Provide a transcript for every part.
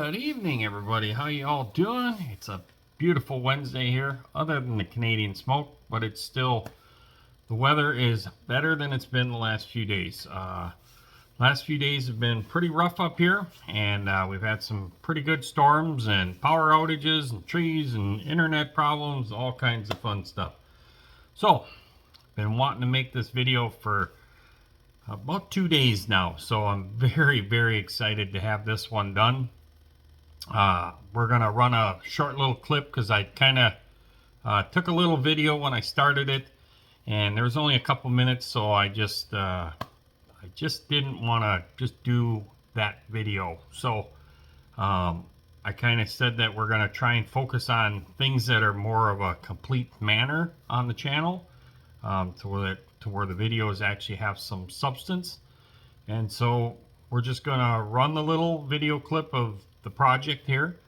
Good evening, everybody. How you all doing? It's a beautiful Wednesday here, other than the Canadian smoke, but it's still, the weather is better than it's been the last few days. Last few days have been pretty rough up here, and we've had some pretty good storms and power outages and trees and internet problems, all kinds of fun stuff. So, been wanting to make this video for about 2 days now, so I'm very excited to have this one done. We're gonna run a short little clip because I kind of took a little video when I started it, and there was only a couple minutes, so I just didn't want to just do that video. So I kind of said that we're gonna try and focus on things that are more of a complete manner on the channel, to where the videos actually have some substance. And so we're just gonna run the little video clip of the project here,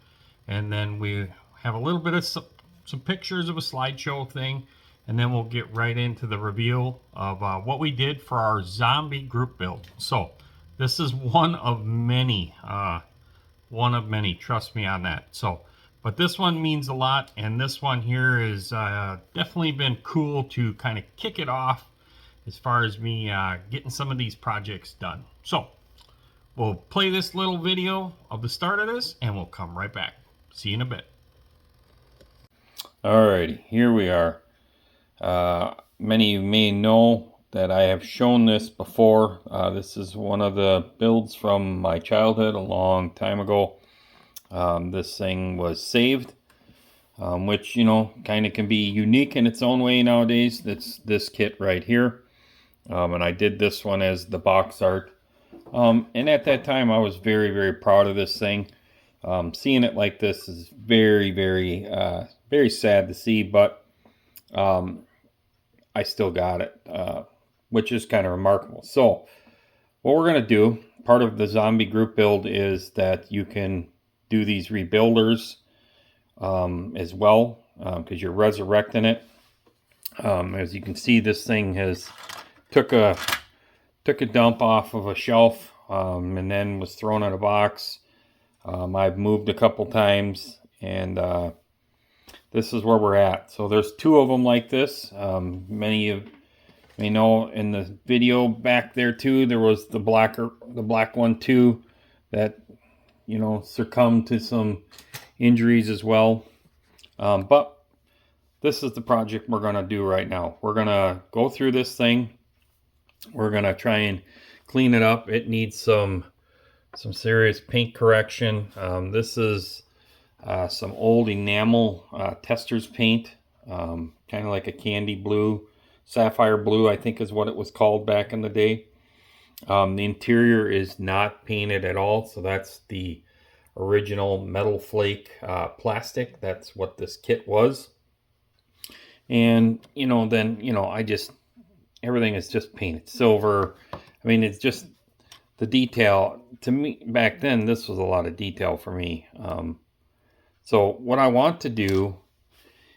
and then we have a little bit of some pictures of a slideshow thing, and then we'll get right into the reveal of what we did for our zombie group build. So this is one of many, trust me on that. So, but this one means a lot, and this one here is definitely been cool to kind of kick it off as far as me getting some of these projects done. So we'll play this little video of the start of this, and we'll come right back. See you in a bit. Alrighty, here we are. Many of you may know that I have shown this before. This is one of the builds from my childhood a long time ago. This thing was saved, which, you know, kind of can be unique in its own way nowadays. That's this kit right here. And I did this one as the box art. And at that time, I was very proud of this thing. Seeing it like this is very sad to see, but I still got it, which is kind of remarkable. So what we're going to do, part of the zombie group build, is that you can do these rebuilders as well, because you're resurrecting it. As you can see, this thing has took a dump off of a shelf, and then was thrown in a box. I've moved a couple times, and this is where we're at. So there's two of them like this. Many of you may know in the video back there too, there was the black one too, that, you know, succumbed to some injuries as well. But this is the project we're gonna do right now. We're gonna go through this thing. We're gonna try and clean it up. It needs some serious paint correction. This is some old enamel Testors paint, kind of like a candy blue, sapphire blue, I think is what it was called back in the day. The interior is not painted at all, so that's the original metal flake plastic. That's what this kit was. And, you know, then, you know, everything is just painted silver. I mean, it's just the detail. To me, back then, this was a lot of detail for me. So what I want to do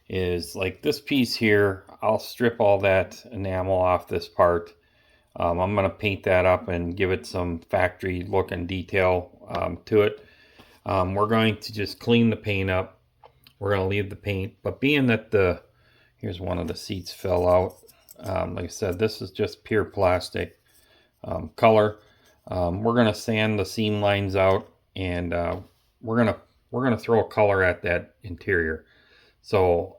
is, like this piece here, I'll strip all that enamel off this part. I'm going to paint that up and give it some factory look and detail to it. We're going to just clean the paint up. We're going to leave the paint, but being that here's one of the seats fell out. Like I said, this is just pure plastic color. We're gonna sand the seam lines out, and we're gonna throw a color at that interior. So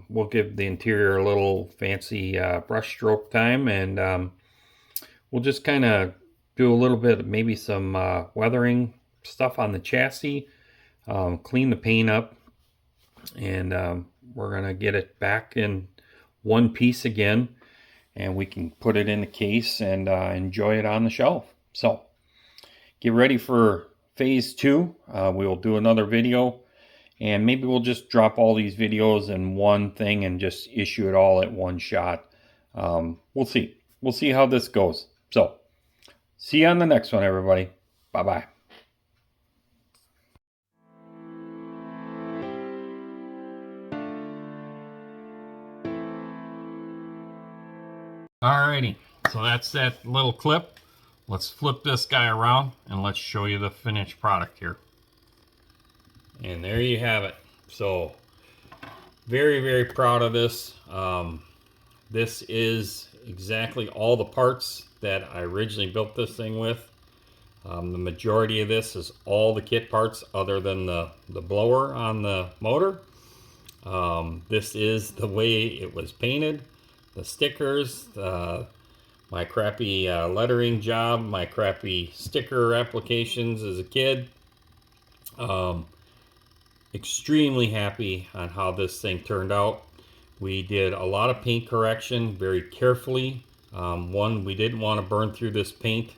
we'll give the interior a little fancy brush stroke time, and we'll just kind of do a little bit of maybe some weathering stuff on the chassis, clean the paint up, and we're gonna get it back in one piece again, and we can put it in the case and enjoy it on the shelf. So get ready for phase 2. We will do another video, and maybe we'll just drop all these videos in one thing and just issue it all at one shot. We'll see how this goes. So see you on the next one, everybody. Bye-bye. Alrighty, so that's that little clip. Let's flip this guy around and let's show you the finished product here. And there you have it. So very, very proud of this. This is exactly all the parts that I originally built this thing with. The majority of this is all the kit parts other than the blower on the motor. This is the way it was painted. The stickers, my crappy lettering job, my crappy sticker applications as a kid. Extremely happy on how this thing turned out. We did a lot of paint correction very carefully. One, we didn't want to burn through this paint.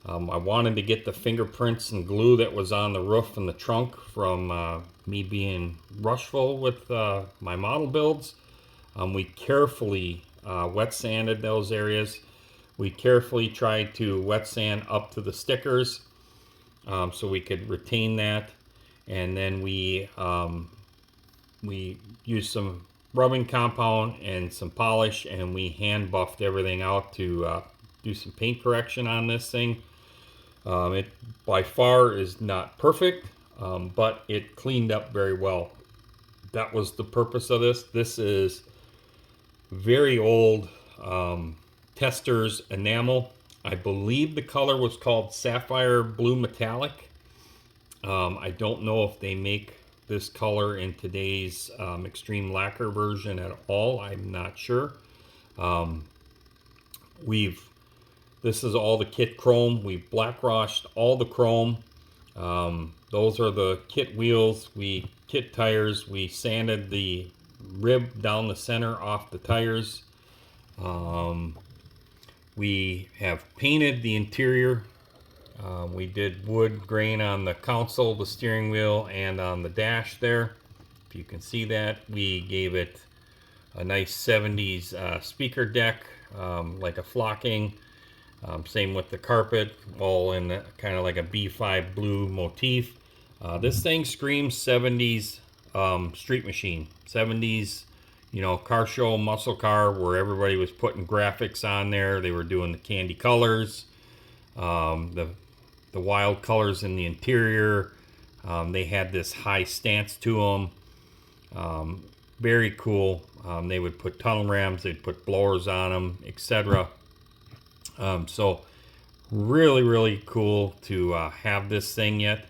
I wanted to get the fingerprints and glue that was on the roof and the trunk from me being rushful with my model builds. We carefully wet sanded those areas. We carefully tried to wet sand up to the stickers so we could retain that. And then we used some rubbing compound and some polish, and we hand buffed everything out to do some paint correction on this thing. It by far is not perfect, but it cleaned up very well. That was the purpose of this. This is very old Testors enamel. I believe the color was called Sapphire Blue Metallic. I don't know if they make this color in today's extreme lacquer version at all. I'm not sure. This is all the kit chrome. We black washed all the chrome. Those are the kit wheels. We kit tires. We sanded the rib down the center off the tires. We have painted the interior. We did wood grain on the console, the steering wheel, and on the dash there. If you can see that, we gave it a nice 70s speaker deck, like a flocking. Same with the carpet, all in kind of like a B5 blue motif. This thing screams 70s street machine. 70s, you know, car show muscle car where everybody was putting graphics on there. They were doing the candy colors, the wild colors in the interior. They had this high stance to them. Very cool. They would put tunnel rams, they'd put blowers on them, etc. So really, really cool to have this thing yet.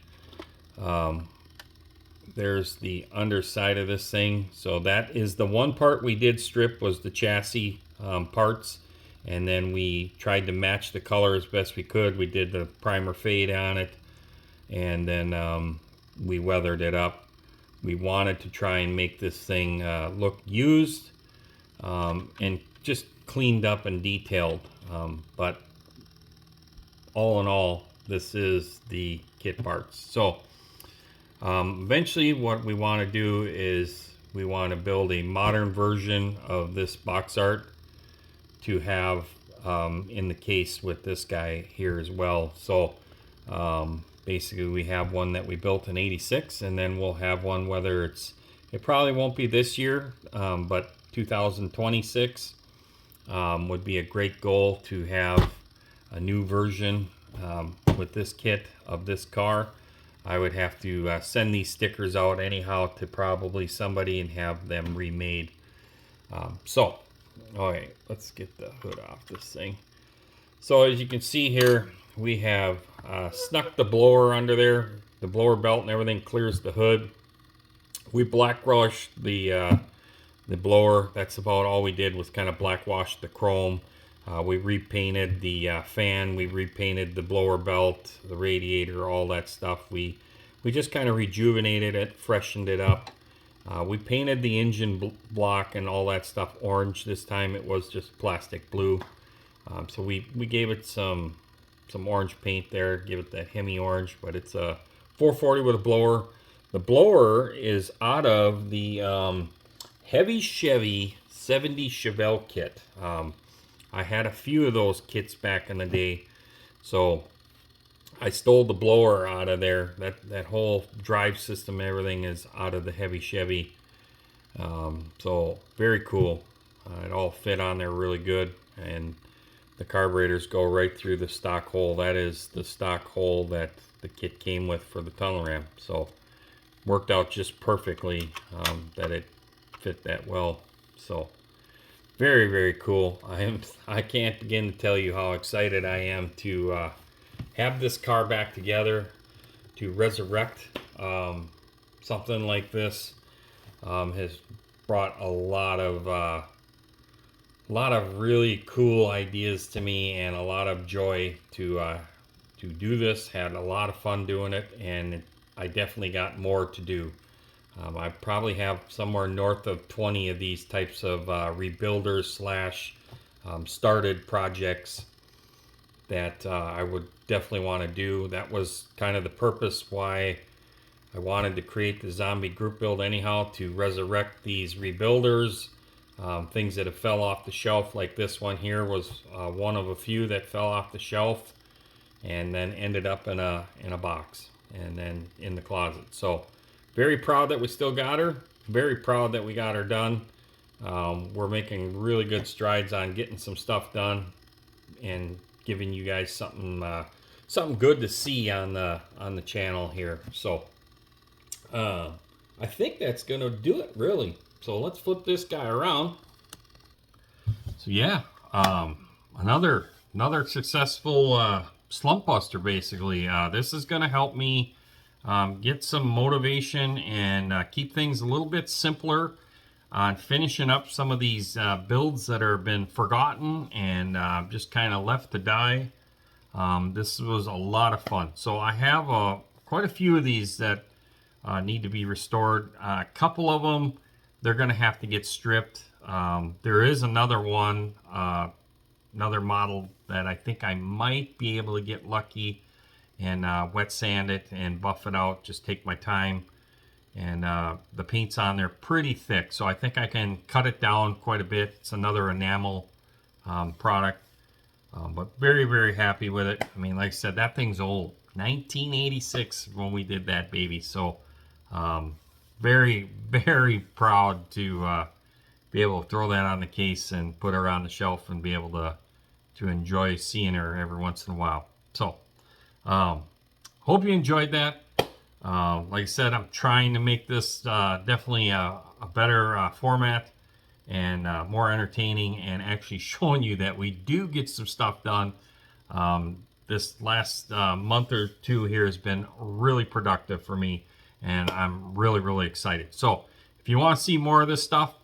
There's the underside of this thing. So that is the one part we did strip, was the chassis parts. And then we tried to match the color as best we could. We did the primer fade on it. And then we weathered it up. We wanted to try and make this thing look used and just cleaned up and detailed. But all in all, this is the kit parts. So eventually what we want to do is we want to build a modern version of this box art to have in the case with this guy here as well. So basically we have one that we built in '86, and then we'll have one, whether it probably won't be this year, but 2026 would be a great goal to have a new version with this kit of this car. I would have to send these stickers out anyhow to probably somebody and have them remade. So, all right, let's get the hood off this thing. So as you can see here, we have snuck the blower under there. The blower belt and everything clears the hood. We black washed the blower. That's about all we did, was kind of black wash the chrome. We repainted the fan. We repainted the blower belt, the radiator, all that stuff. We just kind of rejuvenated it, freshened it up. We painted the engine block and all that stuff orange. This time it was just plastic blue. So we gave it some orange paint there, give it that Hemi orange, but it's a 440 with a blower. The blower is out of the Heavy Chevy 70 Chevelle kit. I had a few of those kits back in the day, so I stole the blower out of there. That whole drive system, everything is out of the Heavy Chevy. So very cool. It all fit on there really good, and the carburetors go right through the stock hole. That is the stock hole that the kit came with for the tunnel ram. So worked out just perfectly, that it fit that well. So very, very cool. I can't begin to tell you how excited I am to have this car back together, to resurrect something like this. Has brought a lot of really cool ideas to me, and a lot of joy to do this. Had a lot of fun doing it, and I definitely got more to do. I probably have somewhere north of 20 of these types of rebuilders slash started projects that I would definitely want to do. That was kind of the purpose why I wanted to create the zombie group build anyhow, to resurrect these rebuilders. Things that have fell off the shelf, like this one here was one of a few that fell off the shelf and then ended up in a box and then in the closet. So very proud that we still got her. Very proud that we got her done. We're making really good strides on getting some stuff done and giving you guys something good to see on the channel here. So I think that's gonna do it, really. So let's flip this guy around. So yeah, another successful slump buster, basically. This is gonna help me get some motivation and keep things a little bit simpler on finishing up some of these builds that have been forgotten and just kind of left to die. This was a lot of fun. So I have quite a few of these that need to be restored. A couple of them, they're going to have to get stripped. There is another one, another model that I think I might be able to get lucky and wet sand it and buff it out. Just take my time. And the paint's on there pretty thick, so I think I can cut it down quite a bit. It's another enamel product, but very, very happy with it. I mean, like I said, that thing's old. 1986 when we did that baby. So very, very proud to be able to throw that on the case and put her on the shelf and be able to enjoy seeing her every once in a while. So hope you enjoyed that. Like I said, I'm trying to make this definitely a better format and more entertaining, and actually showing you that we do get some stuff done. This last month or two here has been really productive for me, and I'm really, really excited. So if you want to see more of this stuff,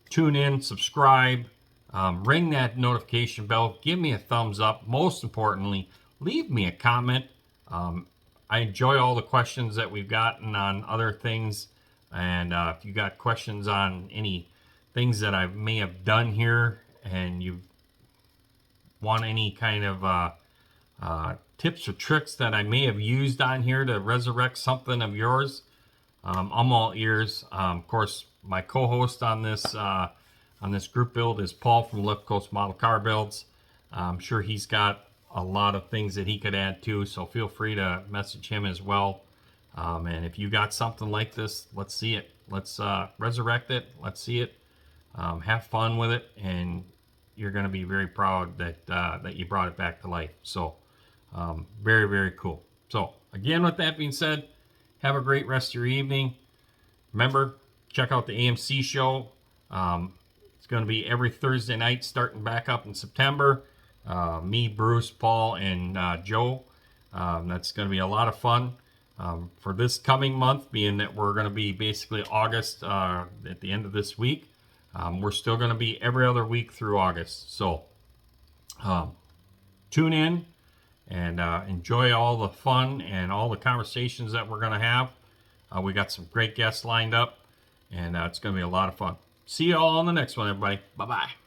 tune in, subscribe, ring that notification bell, give me a thumbs up. Most importantly, leave me a comment. I enjoy all the questions that we've gotten on other things, and if you got questions on any things that I may have done here, and you want any kind of tips or tricks that I may have used on here to resurrect something of yours, I'm all ears. Of course, my co-host on this group build is Paul from Left Coast Model Car Builds. I'm sure he's got a lot of things that he could add too, so feel free to message him as well. And if you got something like this, let's see it. Let's resurrect it. Let's see it. Have fun with it, and you're going to be very proud that you brought it back to life. So very, very cool. So again, with that being said, have a great rest of your evening. Remember, check out the AMC show. It's going to be every Thursday night starting back up in September. Me, Bruce, Paul, and Joe. That's going to be a lot of fun. For this coming month, being that we're going to be basically August at the end of this week, we're still going to be every other week through August. So tune in and enjoy all the fun and all the conversations that we're going to have. We got some great guests lined up, and it's going to be a lot of fun. See you all on the next one, everybody. Bye-bye.